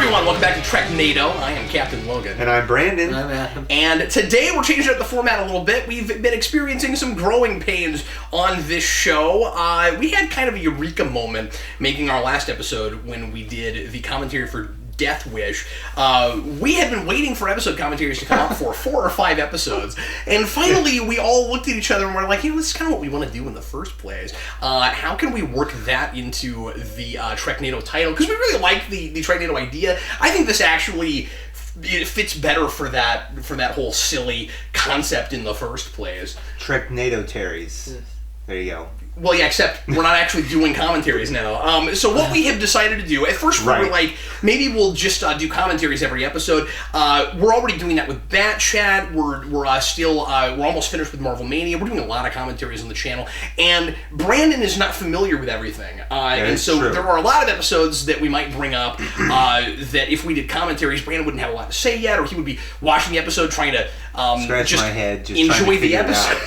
everyone, welcome back to Treknado. I am Captain Logan. And I'm Brandon. I'm Adam. And today we're changing up the format a little bit. We've been experiencing some growing pains on this show. We had kind of a eureka moment making our last episode when we did the commentary for Death Wish. We had been waiting for episode commentaries to come up for 4 or 5 episodes, and finally we all looked at each other and were like, this is kind of what we want to do in the first place. How can we work that into the Treknado title? Because we really like the Treknado idea. I think this actually it fits better for that whole silly concept in the first place. Treknado Terry's. Yes. There you go. Well, yeah, except we're not actually doing commentaries now. So what we have decided to do, at first we were like, maybe we'll just do commentaries every episode. We're already doing that with Bat Chat. We're almost finished with Marvel Mania. We're doing a lot of commentaries on the channel. And Brandon is not familiar with everything. And so there are a lot of episodes that we might bring up that if we did commentaries, Brandon wouldn't have a lot to say yet, or he would be watching the episode trying to scratch my head, just enjoy the episode.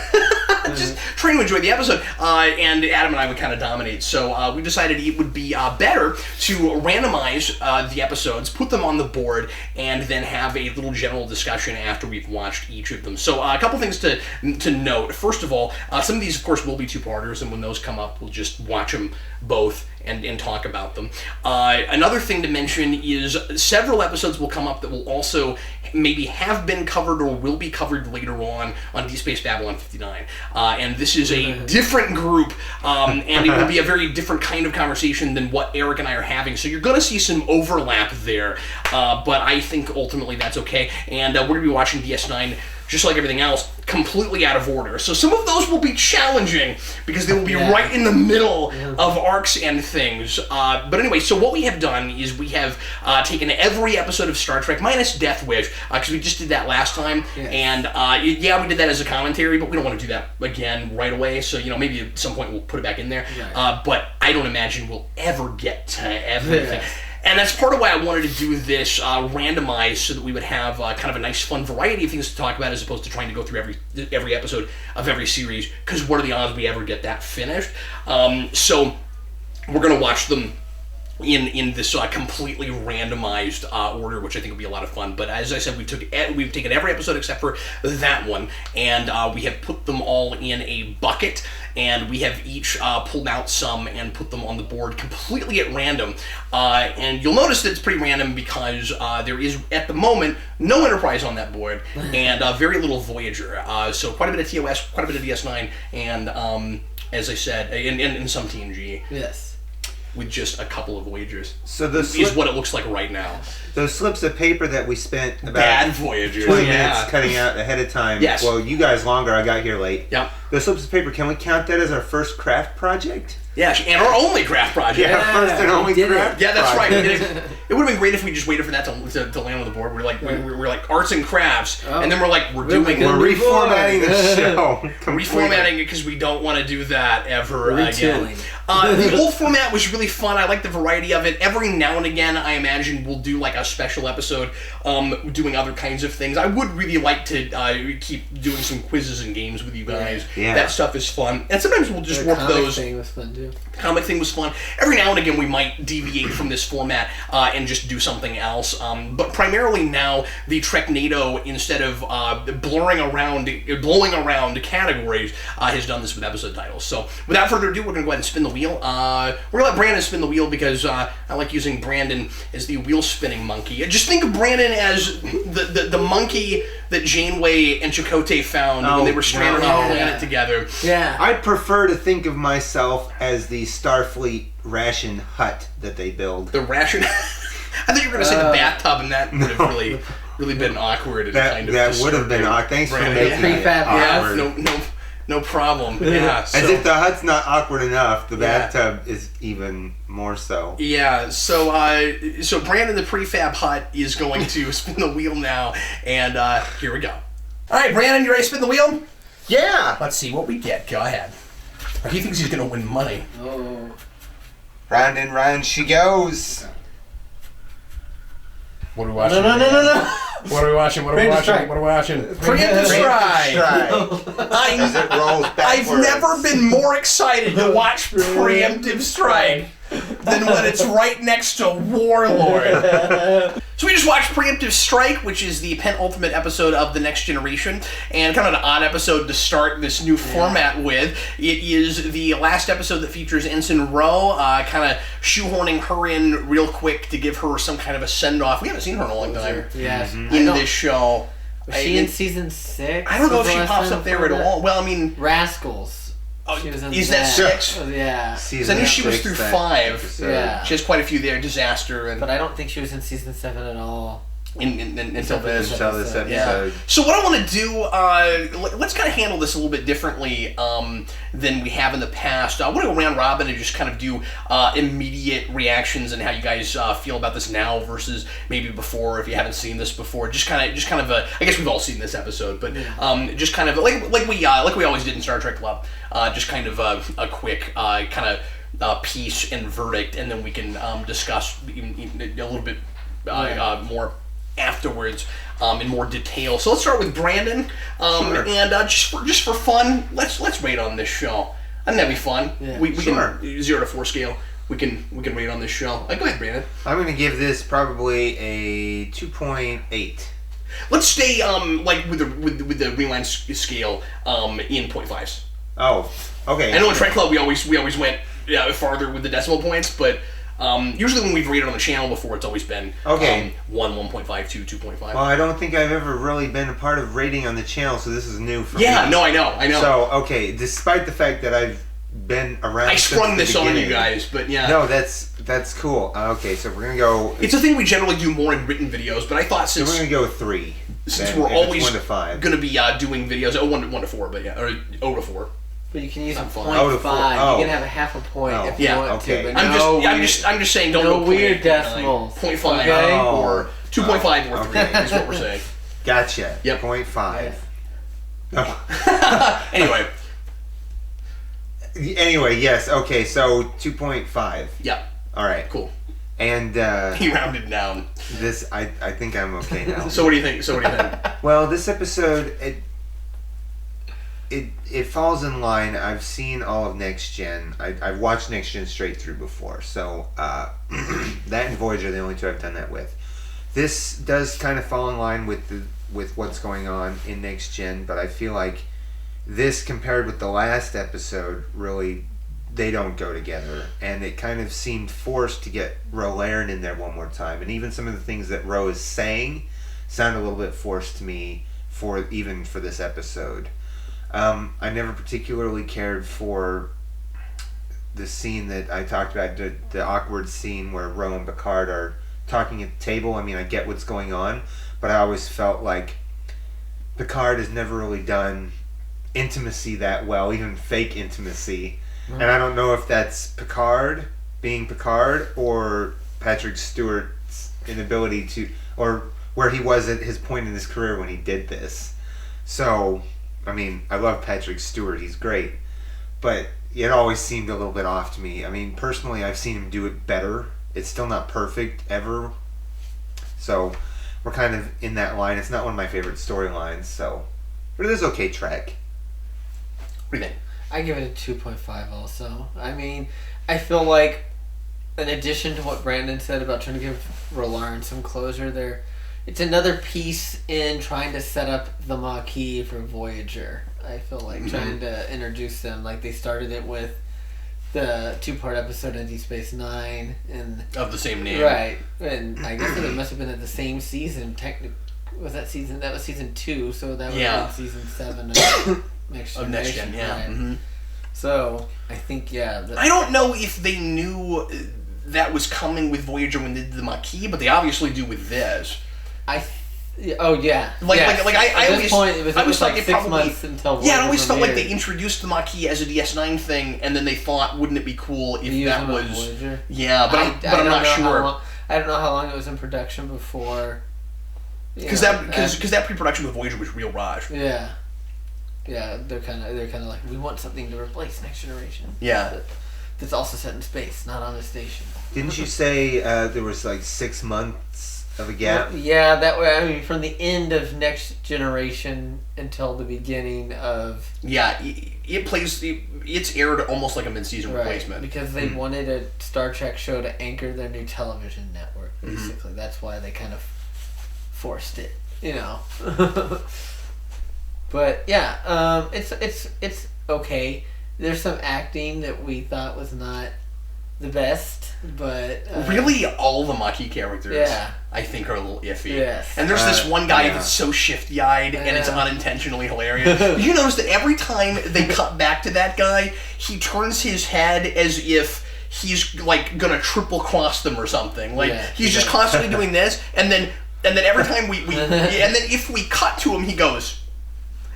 Just trying to enjoy the episode, and Adam and I would kind of dominate. So we decided it would be better to randomize the episodes, put them on the board, and then have a little general discussion after we've watched each of them. So a couple things to note. First of all, some of these, of course, will be two-parters, and when those come up, we'll just watch them both and talk about them. Another thing to mention is several episodes will come up that will also maybe have been covered or will be covered later on Deep Space Babylon 59. And this is a different group, and it will be a very different kind of conversation than what Eric and I are having. So you're going to see some overlap there, but I think ultimately that's okay. And we're going to be watching DS9, just like everything else, completely out of order. So some of those will be challenging because they will be right in the middle of arcs and things. But anyway, so what we have done is we have taken every episode of Star Trek minus Death Wish, because we just did that last time. Yes. And we did that as a commentary, but we don't want to do that again right away. So, maybe at some point we'll put it back in there. Right. But I don't imagine we'll ever get to everything. Yeah. And that's part of why I wanted to do this randomized, so that we would have kind of a nice, fun variety of things to talk about, as opposed to trying to go through every episode of every series, because what are the odds we ever get that finished? So we're going to watch them in this completely randomized order, which I think will be a lot of fun. But as I said, we've taken every episode except for that one, and we have put them all in a bucket, and we have each pulled out some and put them on the board completely at random. And you'll notice that it's pretty random because there is, at the moment, no Enterprise on that board, and very little Voyager. So quite a bit of TOS, quite a bit of DS9, and as I said, and some TNG. Yes. With just a couple of Voyagers. So is what it looks like right now. Those slips of paper that we spent about bad Voyagers. 20 minutes cutting out ahead of time. Yes. Well, you guys longer. I got here late. Yep. Those slips of paper, can we count that as our first craft project? Yeah, and our only craft project. Yeah, our first and only craft. Yeah, that's right. It would have been great if we just waited for that to land on the board. We're like arts and crafts, and then we're reformatting the show. Reformatting it because we don't want to do that ever again. The old format was really fun. I like the variety of it. Every now and again, I imagine we'll do like a special episode doing other kinds of things. I would really like to keep doing some quizzes and games with you guys. Yeah. That stuff is fun. And sometimes we'll just work those. The comic thing was fun too. The comic thing was fun. Every now and again, we might deviate from this format and just do something else. But primarily now, the Treknado, instead of blowing around categories, has done this with episode titles. So without further ado, we're going to go ahead and spin the wheel. We're going to let Brandon spin the wheel because I like using Brandon as the wheel-spinning monkey. Just think of Brandon as the monkey that Janeway and Chakotay found when they were stranded on the planet together. Yeah. I'd prefer to think of myself as the Starfleet ration hut that they build. The ration? I thought you were going to say the bathtub, and that would have really been awkward. And that would have been awkward. Thanks for making it awkward. No problem. Yeah. As if the hut's not awkward enough, the bathtub is even more so. Yeah. So Brandon, the prefab hut, is going to spin the wheel now, and here we go. All right, Brandon, you ready to spin the wheel? Yeah. Let's see what we get. Go ahead. He thinks he's going to win money. Oh. Round and round she goes. What are we watching? No. What are we watching? Preemptive Strike. As it rolls backwards. I've never been more excited to watch Preemptive Strike. than when it's right next to Warlord. So we just watched Preemptive Strike, which is the penultimate episode of The Next Generation, and kind of an odd episode to start this new format with. It is the last episode that features Ensign Ro, kind of shoehorning her in real quick to give her some kind of a send-off. We haven't seen her in a long time in this show. Was she in season 6? I don't know if she pops up there at all. Well, I mean... Rascals. Oh, is that 6? Yeah. Because I knew she was through 5. Yeah. She has quite a few there. Disaster. And but I don't think she was in season 7 at all. Until this episode. Yeah. So what I want to do, let's kind of handle this a little bit differently than we have in the past. I want to go round robin and just kind of do immediate reactions and how you guys feel about this now versus maybe before, if you haven't seen this before. Just kind of I guess we've all seen this episode, but just kind of like we always did in Star Trek Club. Just kind of a quick kind of piece and verdict, and then we can discuss even a little bit more afterwards in more detail. So let's start with Brandon, and just for fun, let's rate on this show. I think that'd be fun. Yeah. We can 0 to 4 scale. We can rate on this show. Go ahead, Brandon. I'm going to give this probably a 2.8. Let's stay with the Rewind scale in 0.5s. Oh, okay. I know in Trek Club we always went farther with the decimal points, but usually when we've rated on the channel before, it's always been 1, 1.5, 2, 2.5. Well, I don't think I've ever really been a part of rating on the channel, so this is new for me. Yeah, no, I know. So, okay, despite the fact that I've been around, I sprung this on you guys, but yeah. No, that's cool. Okay, so we're gonna go. It's a thing we generally do more in written videos, but I thought since we're gonna go with 3. Since we're always 1 to 5. Gonna be doing videos, 1 to 4, but yeah, or 0 to 4. But you can use a 0.5. Oh. You can have a half a point if you want to. But I'm just saying, don't no go weird decimals. 0.5 okay? or 2.5 or 3 is what we're saying. Gotcha. Yep. 0.5. Yeah. Anyway, yes. Okay, so 2.5. Yeah. All right. Cool. And he rounded down. This, I think I'm okay now. So what do you think? Well, this episode, it falls in line. I've seen all of Next Gen. I've watched Next Gen straight through before. So that and Voyager are the only 2 I've done that with. This does kind of fall in line with what's going on in Next Gen, but I feel like this compared with the last episode, really, they don't go together. And it kind of seemed forced to get Ro Laren in there one more time. And even some of the things that Ro is saying sound a little bit forced to me for this episode. I never particularly cared for the scene that I talked about, the awkward scene where Ro and Picard are talking at the table. I mean, I get what's going on, but I always felt like Picard has never really done intimacy that well, even fake intimacy. And I don't know if that's Picard being Picard or Patrick Stewart's inability to, or where he was at his point in his career when he did this. So, I mean, I love Patrick Stewart, he's great, but it always seemed a little bit off to me. I mean, personally, I've seen him do it better. It's still not perfect, ever. So, we're kind of in that line. It's not one of my favorite storylines, so, but it is okay Trek. What do you think? I give it a 2.5 also. I mean, I feel like, in addition to what Brandon said about trying to give Ro Laren some closure there, it's another piece in trying to set up the Maquis for Voyager. I feel like trying to introduce them. Like they started it with the 2-part episode in Deep Space Nine. Of the same name. Right. And I guess it must have been at the same season. Was that season? That was season 2, so that would have been season 7 of Next Generation. Yeah. Right. Mm-hmm. So, I think, I don't know if they knew that was coming with Voyager when they did the Maquis, but they obviously do with this. I always thought they 6 months until Voyager I always felt like they introduced the Maquis as a DS9 thing, and then they thought, wouldn't it be cool if that was Voyager? Yeah, but I'm not sure. I don't know how long it was in production before. Because that pre-production with Voyager was real Raj. Yeah. Yeah, they're kind of like, we want something to replace Next Generation. Yeah. That's also set in space, not on a station. Didn't you say there was like 6 months of a gap. Well, yeah, that way. I mean, from the end of Next Generation until the beginning of it's aired almost like a mid-season replacement because they wanted a Star Trek show to anchor their new television network. Basically, that's why they kind of forced it. But yeah, it's okay. There's some acting that we thought was not the best, but really all the Maquis characters I think are a little iffy. Yes. And there's this one guy that's so shifty-eyed and it's unintentionally hilarious. You notice that every time they cut back to that guy, he turns his head as if he's like gonna triple cross them or something. Like he's just constantly doing this, and then every time we and then if we cut to him, he goes.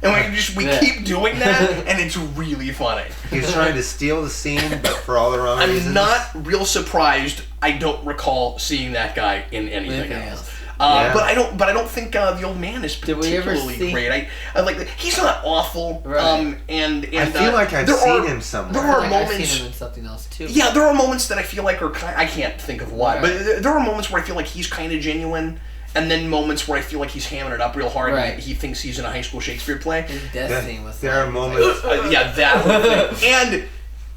And we keep doing that, and it's really funny. He's trying to steal the scene, but for all the wrong reasons. I'm not real surprised. I don't recall seeing that guy in anything else. But I don't think the old man is particularly great. I like that. He's not awful. Right. And I feel like I've seen him somewhere. There are moments. I've seen him in something else too. Yeah, there are moments that I feel like are I can't think of what, but there are moments where I feel like he's kind of genuine. And then moments where I feel like he's hamming it up real hard and he thinks he's in a high school Shakespeare play. His death scene was there are moments. That whole thing. And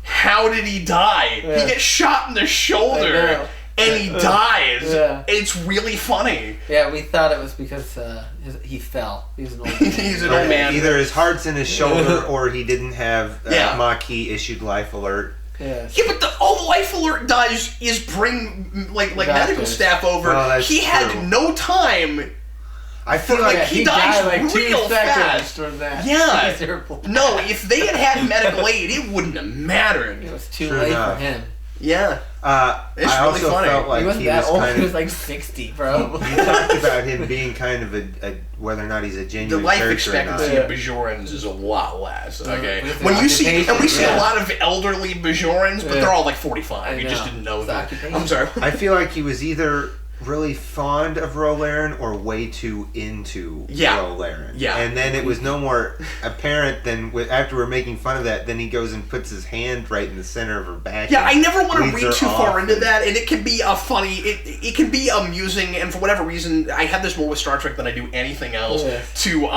how did he die? Yeah. He gets shot in the shoulder and he dies. Yeah. It's really funny. Yeah, we thought it was because he fell. He's an old man. He's an old man. Either his heart's in his shoulder or he didn't have Maquis issued life alert. Yes. Yeah, but all the Life Alert does is bring like medical staff over. Well, he had no time. I feel like he dies like real fast. From that. Yeah. No, if they had medical aid, it wouldn't have mattered. It was too late for him. Yeah. It's I really also funny. Felt like he wasn't that old. He was like 60, bro. You talked about him being kind of a whether or not he's a genuine. The life expectancy of Bajorans is a lot less. Okay, when you see and we see a lot of elderly Bajorans, but they're all like 45. You just didn't know that. I'm sorry. I feel like he was either really fond of Rolaren or way too into Rolaren. Yeah. And then it was no more apparent than after we're making fun of that, then he goes and puts his hand right in the center of her back. Yeah, I never want to read too far into that, and it can be a funny, it can be amusing, and for whatever reason, I have this more with Star Trek than I do anything else, to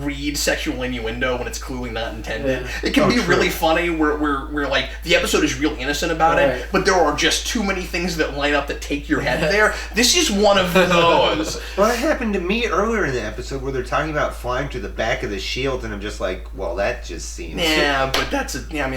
read sexual innuendo when it's clearly not intended. Yeah. It can be really funny where like the episode is real innocent about it, but there are just too many things that line up that take your head there. This is one of those. Well, that happened to me earlier in the episode where they're talking about flying to the back of the shield, and I'm just like, well, that just seems. Yeah, but that's a thing that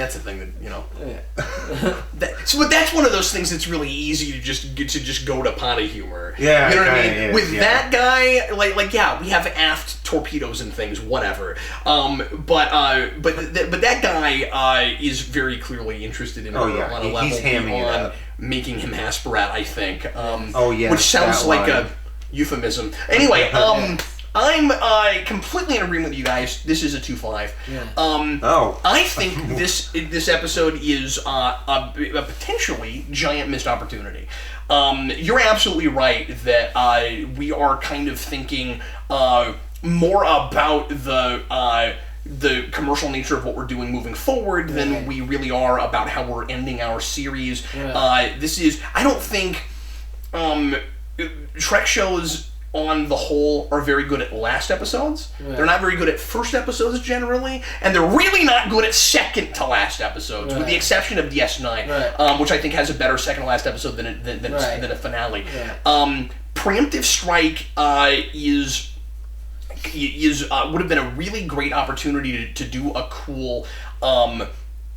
but that's one of those things that's really easy to just go to potty humor. Yeah, you know what I mean. With that guy, like we have aft torpedoes and things, whatever. But that guy is very clearly interested in her on a level he's hamming it up. Making him Hasperat, I think. Which sounds like a euphemism. Anyway, I'm completely in agreement with you guys. This is a 2.5. Yeah. I think this episode is a potentially giant missed opportunity. You're absolutely right that we are kind of thinking more about the commercial nature of what we're doing moving forward than we really are about how we're ending our series. I don't think Trek shows on the whole are very good at last episodes. They're not very good at first episodes generally, and they're really not good at second to last episodes, with the exception of DS9, which I think has a better second to last episode than a finale. Preemptive Strike would have been a really great opportunity to do a cool and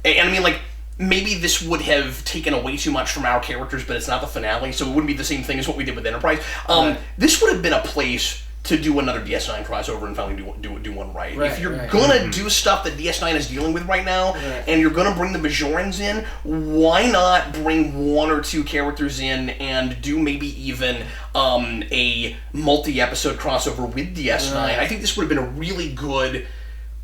I mean, like, maybe this would have taken away too much from our characters, but it's not the finale, so it wouldn't be the same thing as what we did with Enterprise. This would have been a place to do another DS9 crossover and finally do one right. If you're gonna do stuff that DS9 is dealing with right now, and you're gonna bring the Bajorans in, why not bring one or two characters in and do maybe even a multi-episode crossover with DS9? I think this would have been a really good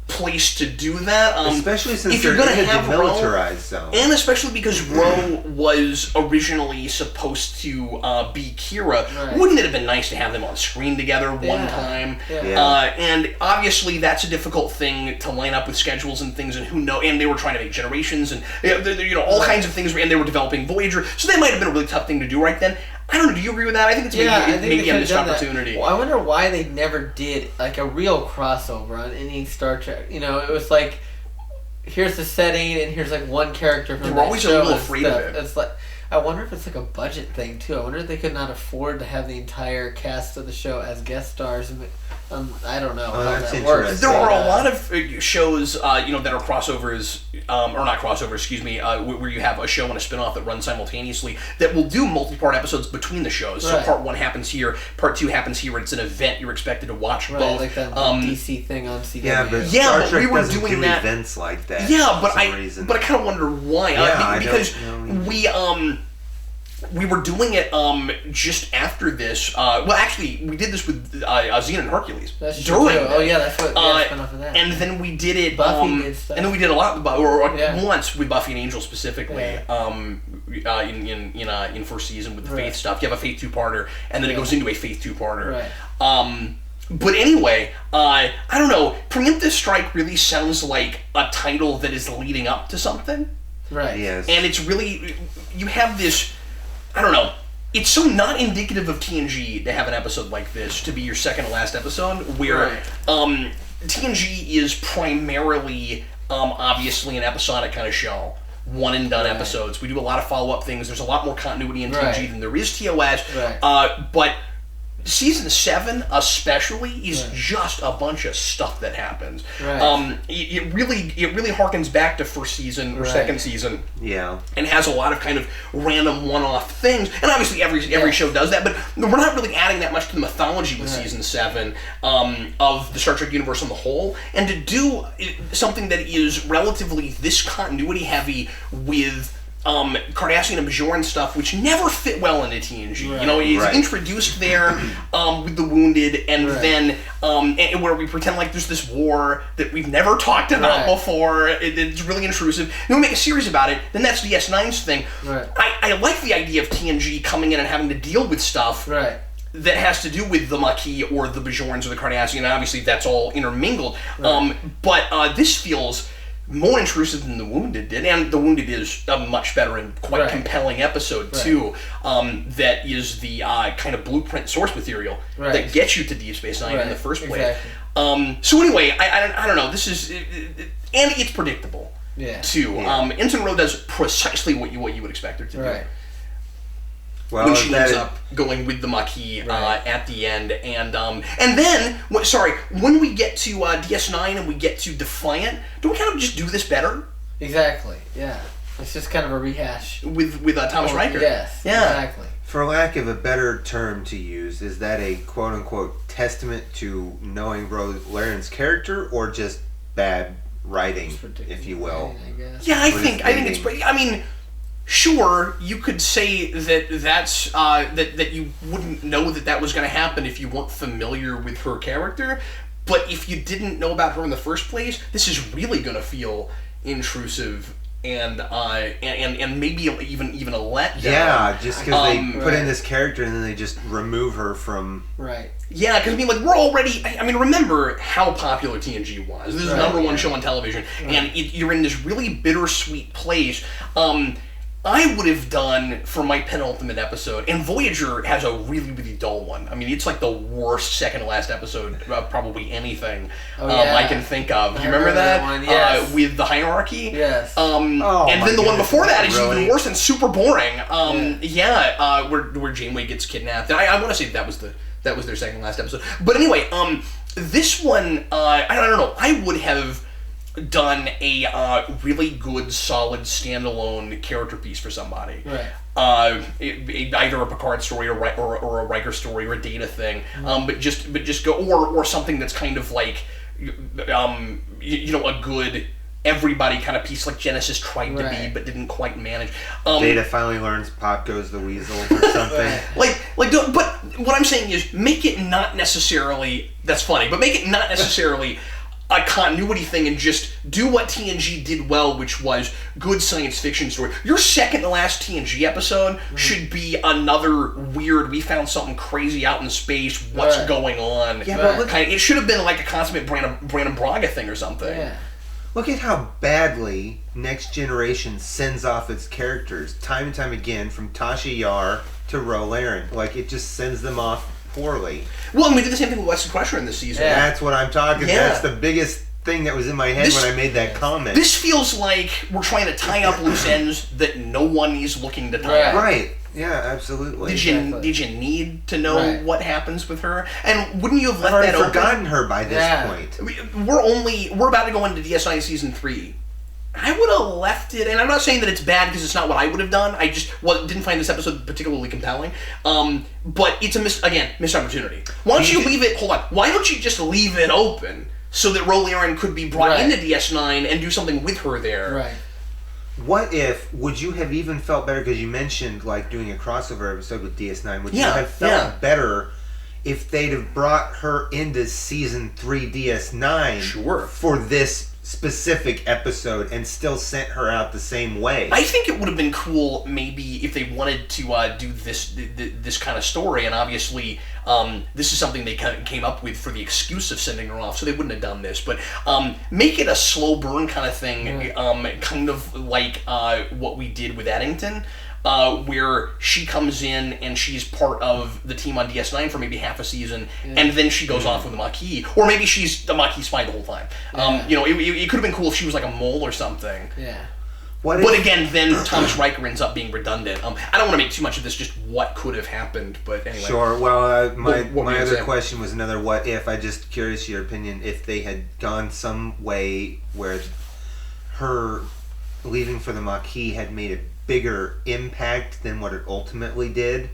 place to do that, especially since they're in a demilitarized zone, and especially because Ro was originally supposed to be Kira. Wouldn't it have been nice to have them on screen together one time? And obviously that's a difficult thing to line up with schedules and things, and who knows? And they were trying to make Generations and all kinds of things, and they were developing Voyager, so that might have been a really tough thing to do right then. I don't know. Do you agree with that? I think it's maybe a missed opportunity. Well, I wonder why they never did like a real crossover on any Star Trek. You know, it was like, here's the setting and here's like one character from They were always a little afraid of it. It's like, I wonder if it's like a budget thing too. I wonder if they could not afford to have the entire cast of the show as guest stars. I don't know how that works. There are a lot of shows, that are crossovers, or not crossovers, excuse me, where you have a show and a spinoff that run simultaneously that will do multi-part episodes between the shows. Right. So part 1 happens here, part 2 happens here, and it's an event you're expected to watch both. Like that DC thing on CW. Yeah, but Star Trek we were doesn't doing do that. events like that. Yeah, for some reason. but I kind of wonder why. Because we were doing it just after this. Well, actually, we did this with Xena and Hercules. That's true. Oh yeah, that's what spun off of that. And then we did it. Buffy did stuff. And then we did a lot, once with Buffy and Angel specifically. In first season with the Faith stuff, you have a Faith 2-parter, and then it goes into a Faith 2-parter. Right. But anyway, I don't know. Preemptive Strike really sounds like a title that is leading up to something. Right. Yes. And it's really, you have this, I don't know, it's so not indicative of TNG to have an episode like this to be your second to last episode, where TNG is primarily, obviously, an episodic kind of show. One and done episodes. We do a lot of follow-up things. There's a lot more continuity in TNG than there is TOS. Right. But Season 7 especially is just a bunch of stuff that happens. Right. It really harkens back to first season or second season. Yeah. And has a lot of kind of random one-off things. And obviously every show does that, but we're not really adding that much to the mythology with Season 7 of the Star Trek universe on the whole. And to do something that is relatively this continuity heavy with Cardassian and Bajoran stuff, which never fit well into TNG. Right. You know, it's introduced there with the Wounded, and then and where we pretend like there's this war that we've never talked about before. It's really intrusive. Then we make a series about it. Then that's DS9's thing. Right. I like the idea of TNG coming in and having to deal with stuff that has to do with the Maquis or the Bajorans or the Cardassian. And obviously, that's all intermingled. Right. But this feels more intrusive than The Wounded did, and The Wounded is a much better and quite compelling episode too. That is the kind of blueprint source material that gets you to Deep Space Nine in the first place. Exactly. So anyway, I don't know. This is and it's predictable too. Ensign Ro does precisely what you would expect her to do. Well, when she ends up going with the Maquis at the end, and then when we get to DS9 and we get to Defiant, don't we kind of just do this better? Exactly. Yeah. It's just kind of a rehash with Thomas Riker. Yes. Yeah. Exactly. For lack of a better term to use, is that a quote unquote testament to knowing Laren's character, or just bad writing, if you will? I guess. Yeah, I think it's. I mean. Sure, you could say that's that you wouldn't know that was going to happen if you weren't familiar with her character, but if you didn't know about her in the first place, this is really going to feel intrusive and maybe even a letdown. Yeah, just because they put in this character and then they just remove her from. Right. Yeah, because we're already. Remember how popular TNG was. This is the number one show on television, and you're in this really bittersweet place. I would have done for my penultimate episode, and Voyager has a really, really dull one. I mean, it's like the worst second to last episode of probably anything I can think of. Do you remember that? One, yes. With the hierarchy? Yes. And then the one before that is even worse and super boring. Where Janeway gets kidnapped. And I want to say that was their second to last episode. But anyway, this one, I don't know. I would have done a really good, solid, standalone character piece for somebody. Right. Either a Picard story or a Riker story or a Data thing. But just go or something that's kind of like a good everybody kind of piece like Genesis tried to be but didn't quite manage. Data finally learns Pop Goes the Weasel or something. But what I'm saying is make it not necessarily that's funny, but make it not necessarily a continuity thing and just do what TNG did well, which was good science fiction story. Your second to last TNG episode should be another weird, we found something crazy out in space, what's going on. Yeah, but it should have been like a consummate Brandon Braga thing or something. Yeah. Look at how badly Next Generation sends off its characters time and time again, from Tasha Yar to Rolaren. Like, it just sends them off poorly. Well, and we did the same thing with Wesley Crusher in this season. Yeah. That's what I'm talking. Yeah. That's the biggest thing that was in my head when I made that comment. This feels like we're trying to tie up loose ends that no one is looking to tie up. Right. Yeah, absolutely. Did you need to know what happens with her? And wouldn't you have left I've that already open? forgotten her by this point. We're about to go into DS9 season 3. I would have left it, and I'm not saying that it's bad because it's not what I would have done. I just didn't find this episode particularly compelling. But it's a missed opportunity. Why don't you leave it? Hold on. Why don't you just leave it open so that Rolaren could be brought into DS9 and do something with her there? Right. What if, would you have even felt better, because you mentioned like doing a crossover episode with DS9, would you have felt better if they'd have brought her into season 3 DS9 for this specific episode and still sent her out the same way? I think it would have been cool maybe if they wanted to do this kind of story, and obviously this is something they kind of came up with for the excuse of sending her off, so they wouldn't have done this, but make it a slow burn kind of thing, kind of like what we did with Eddington. Where she comes in and she's part of the team on DS9 for maybe half a season, and then she goes off with the Maquis, or maybe she's the Maquis spy the whole time. It could have been cool if she was like a mole or something. Yeah. But again, then Thomas Riker ends up being redundant. I don't want to make too much of this, just what could have happened, but anyway. Sure, well, my what other question was another what if. I'm just curious your opinion, if they had gone some way where her leaving for the Maquis had made a bigger impact than what it ultimately did.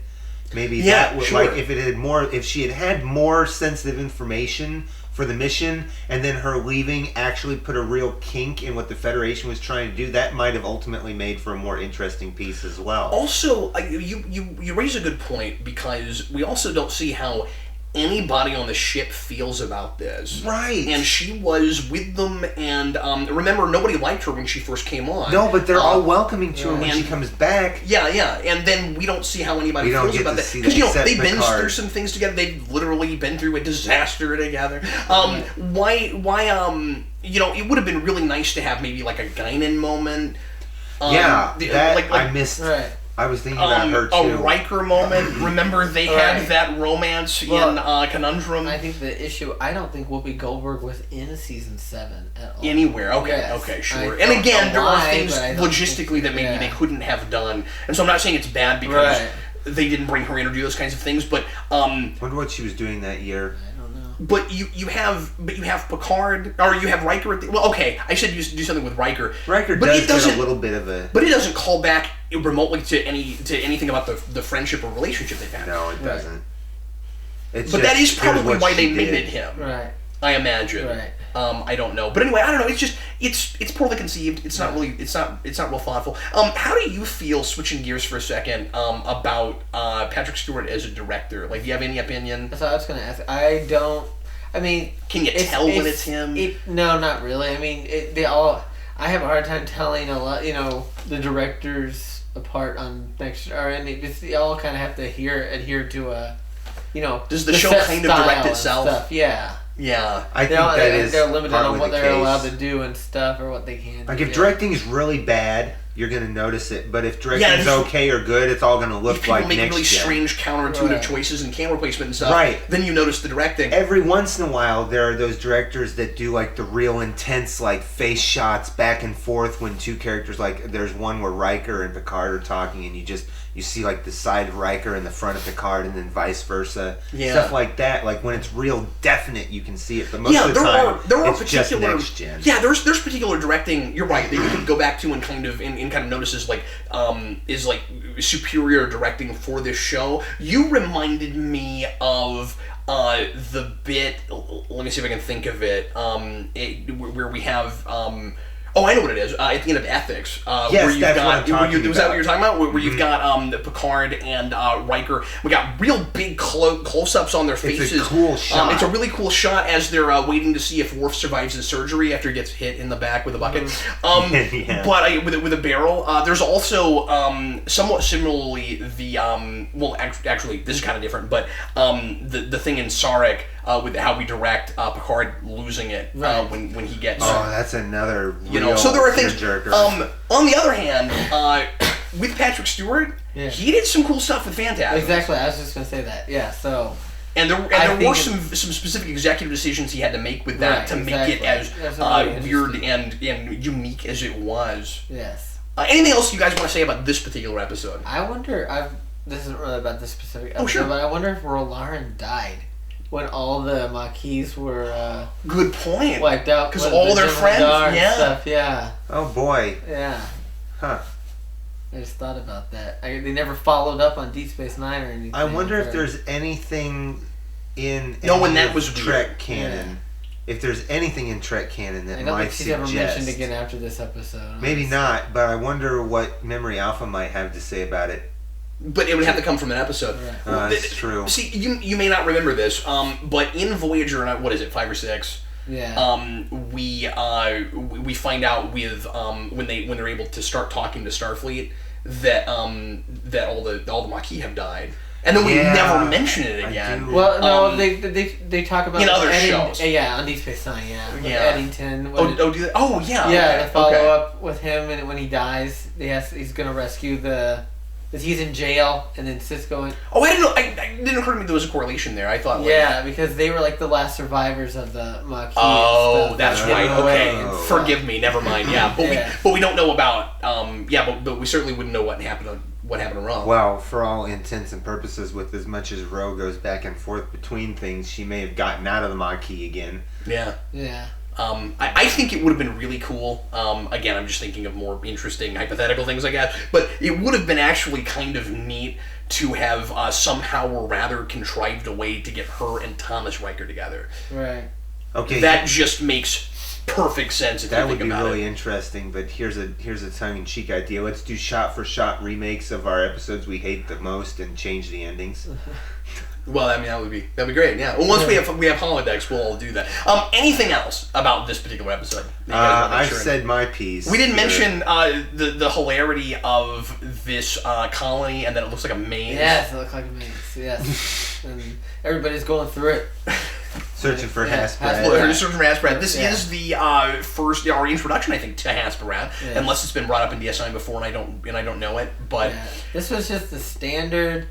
Maybe that would, like, if she had more sensitive information for the mission, and then her leaving actually put a real kink in what the Federation was trying to do, that might have ultimately made for a more interesting piece as well. Also, you raise a good point, because we also don't see how anybody on the ship feels about this. Right. And she was with them, and remember, nobody liked her when she first came on. No, but they're all welcoming to her when she comes back. Yeah, and then we don't see how anybody feels about that. Because, they've been through some things together. They've literally been through a disaster together. Why, it would have been really nice to have maybe like a Guinan moment. I missed... Right. I was thinking about her too. A Riker moment. Remember, they had that romance in Conundrum. I think the issue. I don't think Whoopi Goldberg was in season 7 at all. Anywhere. Okay, sure. And again, there are things logistically that maybe they couldn't have done, and so I'm not saying it's bad because they didn't bring her in or do those kinds of things. But wonder what she was doing that year. But you have Picard, or you have Riker. I said you do something with Riker. Riker does get a little bit of a... But it doesn't call back remotely to anything about the friendship or relationship they've had. No, it doesn't. But that is probably why they made it him. Right. I imagine. Right. I don't know, but anyway, I don't know. It's just it's poorly conceived. It's not really it's not real thoughtful. How do you feel, switching gears for a second, about Patrick Stewart as a director? Like, do you have any opinion? That's what I was going to ask. I don't. I mean, can you tell when it's him? No, not really. I mean, I have a hard time telling a lot. The directors apart on next, and they all kind of have to adhere to a. Does the show kind of direct itself? Stuff. Yeah. Yeah, I think they're limited on what they're allowed to do and stuff, or what they can. Like, if directing is really bad, you're going to notice it. But if directing's okay or good, it's all going to look like next gen. If people make really strange, counterintuitive choices in camera placement and stuff, then you notice the directing. Every once in a while, there are those directors that do like the real intense, like, face shots back and forth when two characters, like, there's one where Riker and Picard are talking, and you see like the side of Riker and the front of Picard, and then vice versa. Yeah. Stuff like that. Like, when it's real definite, you can see it. But most of the time, it's just next gen. Yeah, there's particular directing. You're right, that you can go back to and kind of notice is like superior directing for this show. You reminded me of the bit. Let me see if I can think of it. Where we have. I know what it is. At the end of Ethics, yes, where you've that's got. What I'm talking Was that what you're talking about? Where you've got Picard and Riker. We got real big close-ups on their faces. It's a cool shot. It's a really cool shot as they're waiting to see if Worf survives his surgery after he gets hit in the back with a bucket. But with a barrel. There's also somewhat similarly the actually this is kind of different, but the thing in Sarek. With how we direct Picard losing it when he gets. Oh, that's another. Real so there are things. Jerker. On the other hand, with Patrick Stewart, Yeah. he did some cool stuff with Phantasm. Exactly, I was just going to say that. Yeah, so... And there were some specific executive decisions he had to make with that to make it as weird and unique as it was. Yes. Anything else you guys want to say about this particular episode? I wonder, this isn't really about this specific episode, sure. but I wonder if Rolaren died when all the Maquis were good point. wiped out. Because all their friends, yeah. Stuff, yeah. Oh boy. Yeah. Huh. I just thought about that. They never followed up on Deep Space Nine or anything. I wonder if there's anything in when that was Trek canon. If there's anything in Trek canon that I don't might think she's suggest. ever mentioned again after this episode. Maybe not, but I wonder what Memory Alpha might have to say about it. But it would have to come from an episode. Right. That's true. See, you may not remember this, but in Voyager, what is it, 5 or 6? Yeah. We find out with when they're able to start talking to Starfleet that that all the Maquis have died, and then we never mention it again. Well, no, they talk about in other shows. Yeah, on Deep Space Nine. Yeah. With Yeah. Eddington. Do they? Oh yeah. Yeah, Okay. they follow up with him, and when he dies, he's gonna rescue he's in jail, and then Cisco. Oh, I didn't know. I didn't occur to me there was a correlation there. I thought. Because they were like the last survivors of the Maquis. Oh, that's right. Okay, Away. Forgive me. Never mind. Yeah, but we don't know about. But we certainly wouldn't know what happened to Ro. Well, for all intents and purposes, with as much as Ro goes back and forth between things, she may have gotten out of the Maquis again. Yeah. Yeah. I think it would have been really cool. Again, I'm just thinking of more interesting hypothetical things, I guess. But it would have been actually kind of neat to have somehow or rather contrived a way to get her and Thomas Riker together. Right. Okay. That just makes perfect sense if you think about it. That would be really interesting. But here's a tongue-in-cheek idea. Let's do shot-for-shot remakes of our episodes we hate the most and change the endings. Well, I mean that'd be great. Yeah. Well, once we have holodecks, we'll all do that. Anything else about this particular episode? I've said my piece. We didn't mention the hilarity of this colony and that it looks like a maze. Yes, it looks like a maze. Yes, and everybody's going through it. Searching for Hasperat. Searching for Hasperat. This is the first our introduction, I think, to Hasperat, unless it's been brought up in DS9 before and I don't know it. But this was just the standard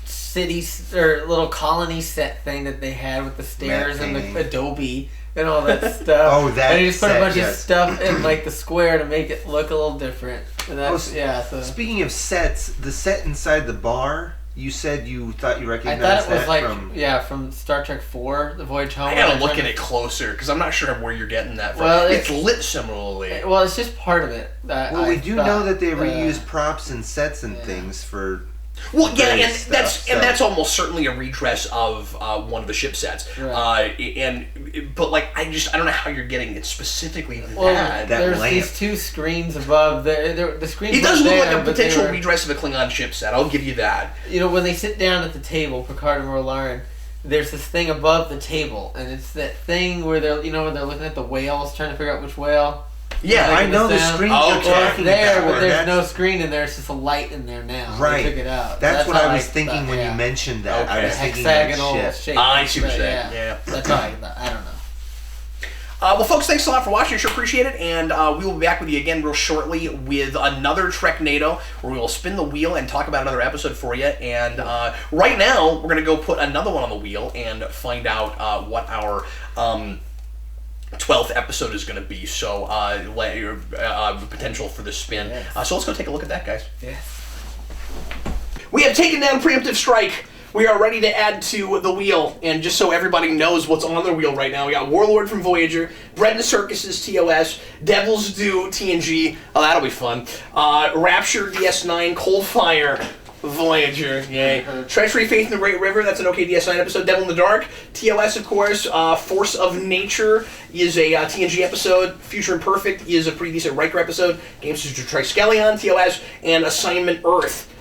city or little colony set thing that they had with the stairs and the adobe and all that stuff. Oh, that. And they just put a bunch of stuff in like the square to make it look a little different. And that's So. Speaking of sets, the set inside the bar. You said you thought you recognized that. I thought it was from Star Trek 4, The Voyage Home. I gotta look at it closer because I'm not sure where you're getting that from. Well, it's lit similarly. Well, it's just part of it. We do know that they reuse props and sets and things for. Well, yeah, and that's almost certainly a redress of one of the ship sets. Right. But I don't know how you're getting it specifically that. There's lamp. These two screens above the screen. It does look like a potential redress of a Klingon ship set. I'll give you that. You know, when they sit down at the table, Picard and Rolaren, there's this thing above the table, and it's that thing where they're looking at the whales, trying to figure out which whale. Yeah, I know the screen. It's there, but there's no screen in there. It's just a light in there now. Right. They took it out. That's what I was thinking when you mentioned that. Okay. I was thinking hexagonal shape. I see what you're saying. Yeah. That's all I thought. I don't know. Well, folks, thanks a lot for watching. I sure appreciate it. And we will be back with you again real shortly with another Treknado, where we will spin the wheel and talk about another episode for you. And right now, we're going to go put another one on the wheel and find out what our 12th episode is going to be. So, potential for the spin. Yes. So let's go take a look at that, guys. Yes. We have taken down Preemptive Strike. We are ready to add to the wheel, and just so everybody knows what's on the wheel right now, we got Warlord from Voyager, Brendan Circus's TOS, Devil's Due TNG, oh that'll be fun, Rapture DS9, Cold Fire, Voyager, yay, Treachery, Faith in the Great River, that's an OK DS9 episode, Devil in the Dark, TOS of course, Force of Nature is a TNG episode, Future Imperfect is a pretty decent Riker episode, Game Sister Triskelion, TOS, and Assignment Earth,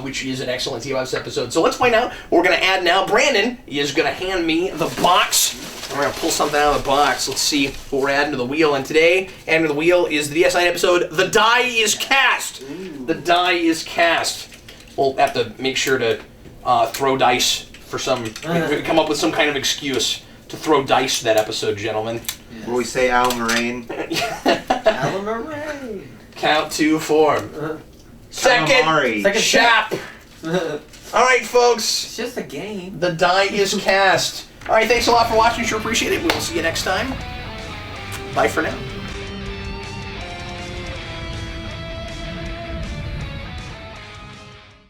which is an excellent TOS episode. So let's find out what we're going to add now. Brandon is going to hand me the box. We're going to pull something out of the box. Let's see what we're adding to the wheel. And today, adding to the wheel is the DS9 episode, The Die is Cast. Ooh. The Die is Cast. We'll have to make sure to throw dice for come up with some kind of excuse to throw dice that episode, gentlemen. Yes. Will we say Al Moraine? Al Moraine. Count to 4. Second, Calamari. Second Shap. All right, folks. It's just a game. The die is cast. All right, thanks a lot for watching. Sure appreciate it. We'll see you next time. Bye for now.